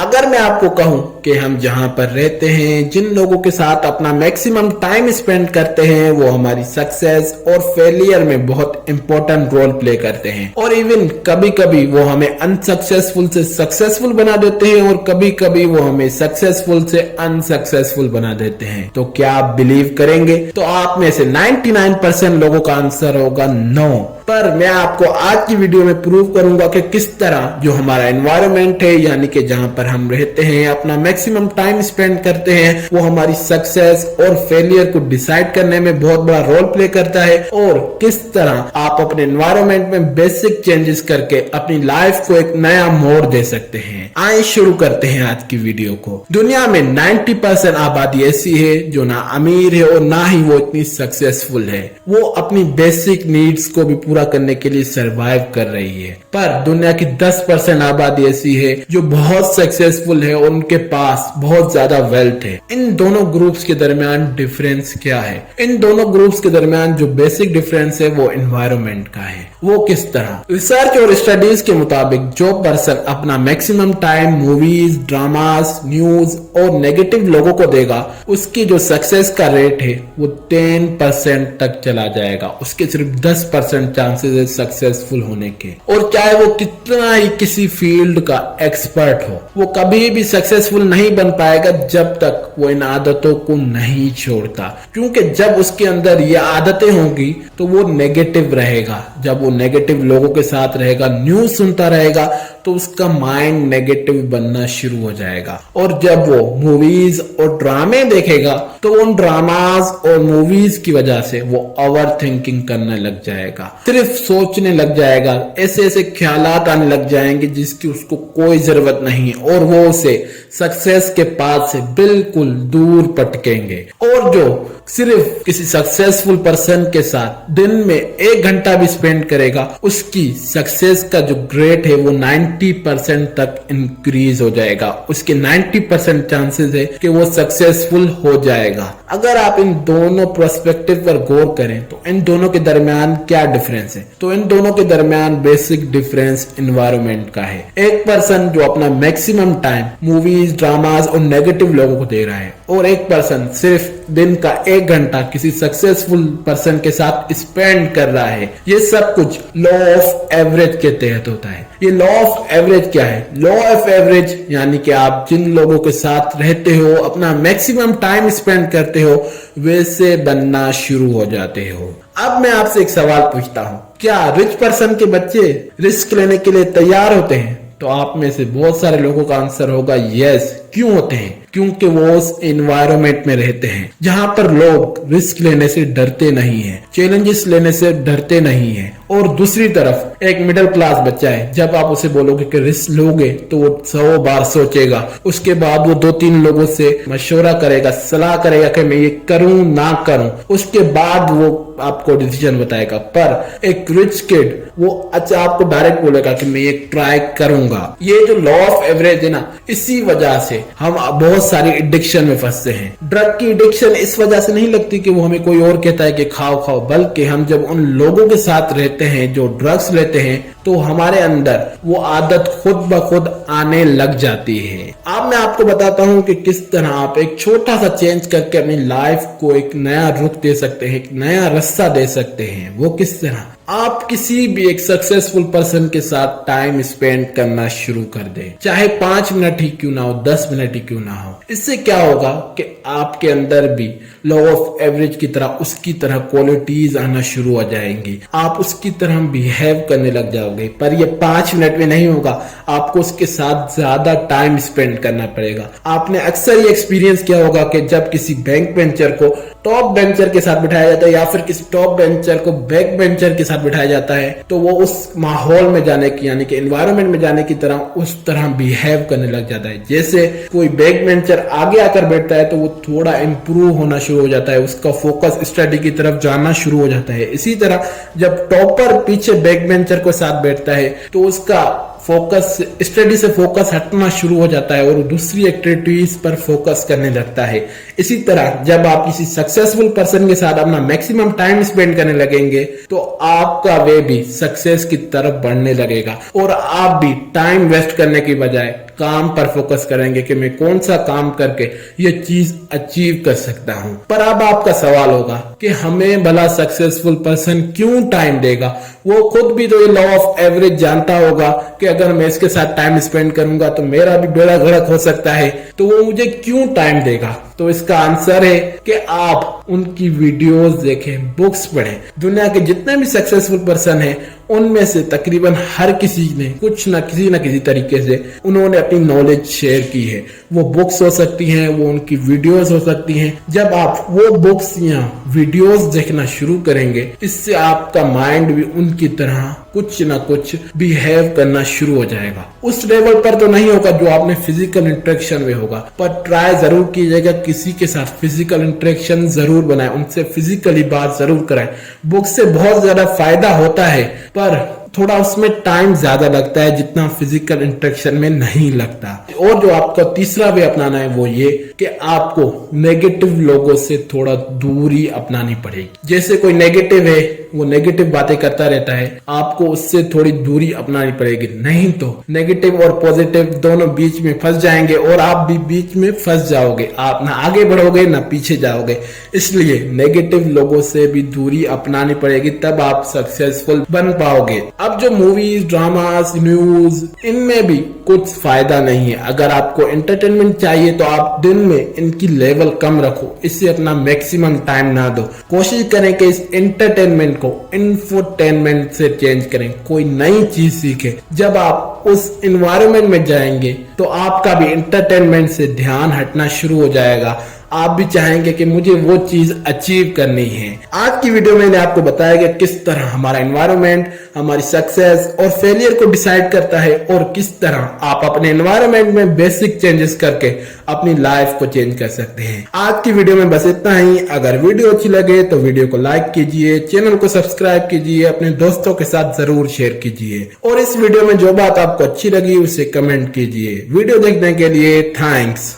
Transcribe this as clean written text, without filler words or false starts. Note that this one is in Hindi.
अगर मैं आपको कहूं कि हम जहां पर रहते हैं, जिन लोगों के साथ अपना मैक्सिमम टाइम स्पेंड करते हैं, वो हमारी सक्सेस और फेलियर में बहुत इंपॉर्टेंट रोल प्ले करते हैं। और इवन कभी कभी वो हमें अनसक्सेसफुल से सक्सेसफुल बना देते हैं और कभी कभी वो हमें सक्सेसफुल से अनसक्सेसफुल बना देते हैं। तो क्या आप बिलीव करेंगे? तो आप में से 99% लोगों का आंसर होगा नो। पर मैं आपको आज की वीडियो में प्रूव करूंगा कि किस तरह जो हमारा एनवायरनमेंट है, यानी कि जहां पर हम रहते हैं, अपना मैक्सिमम टाइम स्पेंड करते हैं, वो हमारी सक्सेस और फेलियर को डिसाइड करने में बहुत बड़ा रोल प्ले करता है। और किस तरह आप अपने एनवायरनमेंट में बेसिक चेंजेस करके अपनी लाइफ को एक नया मोड़ दे सकते हैं। आइए शुरू करते हैं आज की वीडियो को। दुनिया में 90% आबादी ऐसी है जो ना अमीर है और ना ही वो इतनी सक्सेसफुल है। वो अपनी बेसिक नीड्स को भी पूरा करने के लिए सरवाइव कर रही है। पर दुनिया की 10% आबादी ऐसी है जो बहुत सक्सेसफुल है और उनके पास बहुत ज्यादा वेल्थ है। इन दोनों ग्रुप्स के दरमियान डिफरेंस क्या है? इन दोनों ग्रुप्स के दरमियान जो बेसिक डिफरेंस है वो एनवायरनमेंट का है। वो किस तरह? रिसर्च और स्टडीज के मुताबिक जो पर्सन अपना maximum time movies, dramas, news और नेगेटिव लोगों को देगा, उसकी जो सक्सेस का रेट है वो 10% तक चला जाएगा। उसके सिर्फ 10% चांसेस है सक्सेसफुल होने के। और चाहे वो कितना ही किसी फील्ड का एक्सपर्ट हो, वो कभी भी सक्सेसफुल नहीं बन पाएगा जब तक वो इन आदतों को नहीं छोड़ता। क्योंकि जब उसके अंदर ये आदतें होंगी तो वो नेगेटिव रहेगा। जब वो नेगेटिव लोगों के साथ रहेगा, न्यूज सुनता रहेगा, तो उसका माइंड नेगेटिव बनना शुरू हो जाएगा। और जब वो मूवीज और ड्रामे देखेगा तो उन ड्रामास और मूवीज की वजह से वो ओवर थिंकिंग करने लग जाएगा, सिर्फ सोचने लग जाएगा, ऐसे ऐसे ख्यालात आने लग जाएंगे जिसकी उसको कोई जरूरत नहीं है और वो उसे सक्सेस के पाथ से बिल्कुल दूर पटकेंगे। और जो सिर्फ किसी सक्सेसफुल पर्सन के साथ दिन में 1 घंटा भी स्पेंड करेगा, उसकी सक्सेस का जो ग्रेड है वो 90% तक इंक्रीज हो जाएगा। उसके 90% चांसेस है कि वो सक्सेसफुल हो जाएगा। अगर आप इन दोनों पर्सपेक्टिव पर गौर करें तो इन दोनों के दरमियान क्या डिफरेंस है? तो इन दोनों के दरमियान बेसिक डिफरेंस एनवायरनमेंट का है। एक पर्सन जो अपना मैक्सिमम टाइम मूवीज, ड्रामास और नेगेटिव लोगों को दे रहा है, और एक पर्सन सिर्फ दिन का 1 घंटा किसी सक्सेसफुल पर्सन के साथ स्पेंड कर रहा है। ये सब कुछ लॉ ऑफ एवरेज के तहत होता है। ये लॉ ऑफ एवरेज क्या है? लॉ ऑफ एवरेज यानी कि आप जिन लोगों के साथ रहते हो, अपना मैक्सिमम टाइम स्पेंड करते हो, वैसे बनना शुरू हो जाते हो। अब मैं आपसे एक सवाल पूछता हूं, क्या रिच पर्सन के बच्चे रिस्क लेने के लिए तैयार होते हैं? तो आप में से बहुत सारे लोगों का आंसर होगा यस। क्यों होते हैं? क्योंकि वो उस एनवायरनमेंट में रहते हैं जहां पर लोग रिस्क लेने से डरते नहीं हैं, चैलेंजेस लेने से डरते नहीं हैं। और दूसरी तरफ एक मिडिल क्लास बच्चा है, जब आप उसे बोलोगे कि रिस्क लोगे तो वो 100 बार सोचेगा, उसके बाद वो 2-3 लोगों से मशवरा करेगा, सलाह करेगा कि मैं ये करूं ना करूं, उसके बाद वो आपको डिसीजन बताएगा। पर एक रिच किड वो अच्छा आपको डायरेक्ट बोलेगा कि मैं ये ट्राई करूंगा। ये जो लॉ ऑफ एवरेज है ना, इसी वजह से हम बहुत सारी एडिक्शन में फंसते हैं। ड्रग की एडिक्शन इस वजह से नहीं लगती कि वो हमें कोई और कहता है कि खाओ खाओ, बल्कि हम जब उन लोगों के साथ रहते हैं जो ड्रग्स लेते हैं तो हमारे अंदर वो आदत खुद ब खुद आने लग जाती है। अब मैं आपको बताता हूं कि किस तरह आप एक छोटा सा चेंज करके अपनी लाइफ को एक नया रुख दे सकते हैं, एक नया रास्ता दे सकते हैं। वो किस तरह? आप किसी भी एक सक्सेसफुल पर्सन के साथ टाइम स्पेंड करना शुरू कर दें, चाहे 5 मिनट ही क्यों ना हो, 10 मिनट ही क्यों ना हो। इससे क्या होगा कि आपके अंदर भी लॉ ऑफ एवरेज की तरह उसकी तरह क्वालिटीज आना शुरू हो जाएंगी। आप उसकी तरह बिहेव करने लग जाओगे। पर ये 5 मिनट में नहीं होगा, आपको उसके साथ ज्यादा टाइम स्पेंड करना पड़ेगा। आपने अक्सर ये एक्सपीरियंस किया होगा कि जब किसी बैंक बेंचर को टॉप बेंचर के साथ बिठाया जाता है या फिर किसी टॉप बेंचर को बैक बेंचर के साथ बिठाया जाता है, तो वो उस माहौल में जाने की यानी कि एनवायरनमेंट में जाने की तरह उस तरह बिहेव करने लग जाता है। जैसे कोई बैक बेंचर आगे आकर बैठता है तो वो थोड़ा इंप्रूव होना शुरू हो जाता है, उसका फोकस स्टडी की तरफ जाना शुरू हो जाता है। इसी तरह जब टॉपर पीछे बैक बेंचर के साथ बैठता है तो उसका फोकस स्टडी से फोकस हटना शुरू हो जाता है और दूसरी एक्टिविटीज पर फोकस करने लगता है। इसी तरह जब आप किसी सक्सेसफुल पर्सन के साथ अपना मैक्सिमम टाइम स्पेंड करने लगेंगे तो आपका वे भी सक्सेस की तरफ बढ़ने लगेगा और आप भी टाइम वेस्ट करने की बजाय काम पर फोकस करेंगे कि मैं कौन सा काम करके ये चीज अचीव कर सकता हूं। पर अब आपका सवाल होगा कि हमें भला सक्सेसफुल पर्सन क्यों टाइम देगा? वो खुद भी तो ये लॉ ऑफ एवरेज जानता होगा कि अगर मैं इसके साथ टाइम स्पेंड करूंगा तो मेरा भी बेड़ा गर्क हो सकता है, तो वो मुझे क्यों टाइम देगा? तो इसका आंसर है कि आप उनकी वीडियोस देखें, बुक्स पढ़ें। दुनिया के जितने भी सक्सेसफुल पर्सन हैं उनमें से तकरीबन हर किसी ने कुछ ना किसी तरीके से उन्होंने अपनी नॉलेज शेयर की है। वो बुक्स हो सकती हैं, वो उनकी वीडियोस हो सकती हैं। जब आप वो बुक्स या वीडियोस देखना शुरू करेंगे, इससे आपका माइंड भी उनकी तरह कुछ ना कुछ बिहेव करना शुरू हो जाएगा। उस लेवल पर तो नहीं होगा जो आपने फिजिकल इंटरेक्शन में होगा, पर ट्राई जरूर कीजिएगा किसी के साथ फिजिकल इंटरेक्शन जरूर बनाए, उनसे फिजिकली बात जरूर कराएं। बुक से बहुत ज्यादा फायदा होता है, पर थोड़ा उसमें टाइम ज्यादा लगता है जितना फिजिकल इंटरेक्शन में नहीं लगता। और जो आपको तीसरा वे अपनाना है वो ये कि आपको नेगेटिव लोगों से थोड़ा दूरी अपनानी पड़ेगी। जैसे कोई नेगेटिव है, वो नेगेटिव बातें करता रहता है, आपको उससे थोड़ी दूरी अपनानी पड़ेगी, नहीं तो नेगेटिव और पॉजिटिव दोनों बीच में फंस जाएंगे और आप भी बीच में फंस जाओगे। आप ना आगे बढ़ोगे ना पीछे जाओगे। इसलिए नेगेटिव लोगों से भी दूरी अपनानी पड़ेगी, तब आप सक्सेसफुल बन पाओगे। अब जो मूवीज, ड्रामास, न्यूज, इनमें भी कुछ फायदा नहीं है। अगर आपको एंटरटेनमेंट चाहिए तो आप दिन में इनकी लेवल कम रखो, इससे अपना मैक्सिमम टाइम ना दो। कोशिश करें कि इस एंटरटेनमेंट को इंफोटेनमेंट से चेंज करें, कोई नई चीज सीखें। जब आप उस एनवायरनमेंट में जाएंगे तो आपका भी एंटरटेनमेंट से ध्यान हटना शुरू हो जाएगा। आप भी चाहेंगे कि मुझे वो चीज अचीव करनी है। आज की वीडियो में मैंने आपको बताया कि किस तरह हमारा एनवायरनमेंट हमारी सक्सेस और फेलियर को डिसाइड करता है और किस तरह आप अपने एनवायरनमेंट में बेसिक चेंजेस करके अपनी लाइफ को चेंज कर सकते हैं। आज की वीडियो में बस इतना ही। अगर वीडियो अच्छी लगे तो वीडियो को लाइक कीजिए, चैनल को सब्सक्राइब कीजिए, अपने दोस्तों के साथ जरूर शेयर कीजिए और इस वीडियो में जो बात आपको अच्छी लगी उसे कमेंट कीजिए। वीडियो देखने के लिए थैंक्स।